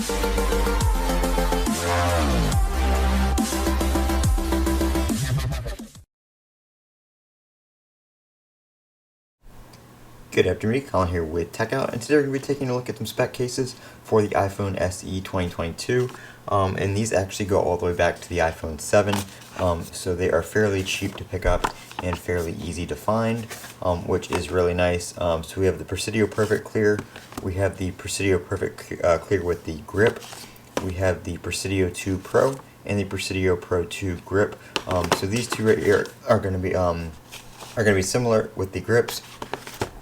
Good afternoon, Colin here with Techout, and today we're going to be taking a look at some spec cases for the iPhone SE 2022, and these actually go all the way back to the iPhone 7, so they are fairly cheap to pick up and fairly easy to find, which is really nice. So we have the Presidio Perfect Clear, we have the Presidio Perfect Clear with the grip, we have the Presidio 2 Pro, and the Presidio Pro 2 grip. So these two right here are going to be similar with the grips.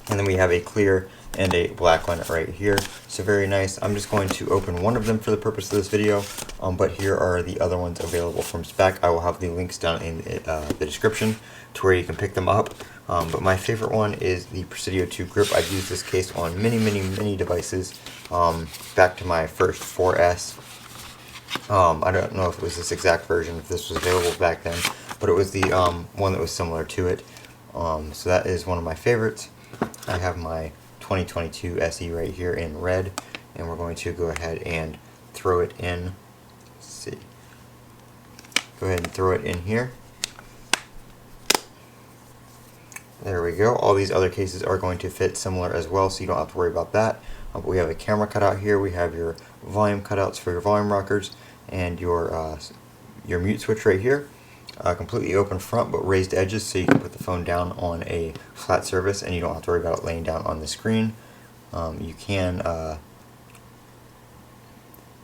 And then we have a clear and a black one right here. So very nice. I'm just going to open one of them for the purpose of this video, but here are the other ones available from Speck. I will have the links down in the description to where you can pick them up. But my favorite one is the Presidio 2 grip. I've used this case on many devices, back to my first 4S. I don't know if it was this exact version, if this was available back then, but it was the one that was similar to it. So that is one of my favorites. I have my 2022 SE right here in red, and we're going to go ahead and throw it in. Let's see. Go ahead and throw it in here. There we go. All these other cases are going to fit similar as well, so you don't have to worry about that. But we have a camera cutout here. We have your volume cutouts for your volume rockers, and your mute switch right here. Completely open front but raised edges, so you can put the phone down on a flat surface and you don't have to worry about it laying down on the screen. You can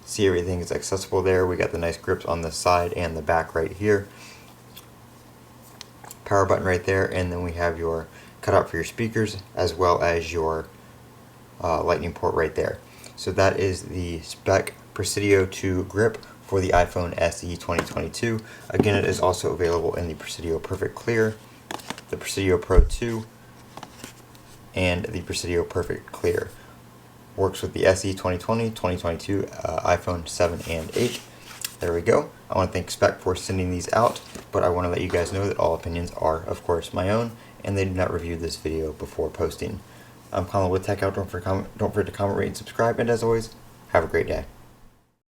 see everything is accessible there. We got the nice grips on the side and the back right here. Power button right there, and then we have your cutout for your speakers as well as your lightning port right there. So that is the Speck Presidio 2 grip for the iPhone SE 2022. Again, it is also available in the Presidio Perfect Clear, the Presidio Pro 2, and the Presidio Perfect Clear. Works with the SE 2020, 2022, iPhone 7 and 8. There we go. I want to thank Speck for sending these out, but I want to let you guys know that all opinions are, of course, my own, and they do not review this video before posting. I'm Colin with Techout. Don't forget to comment, rate, and subscribe, and as always, have a great day.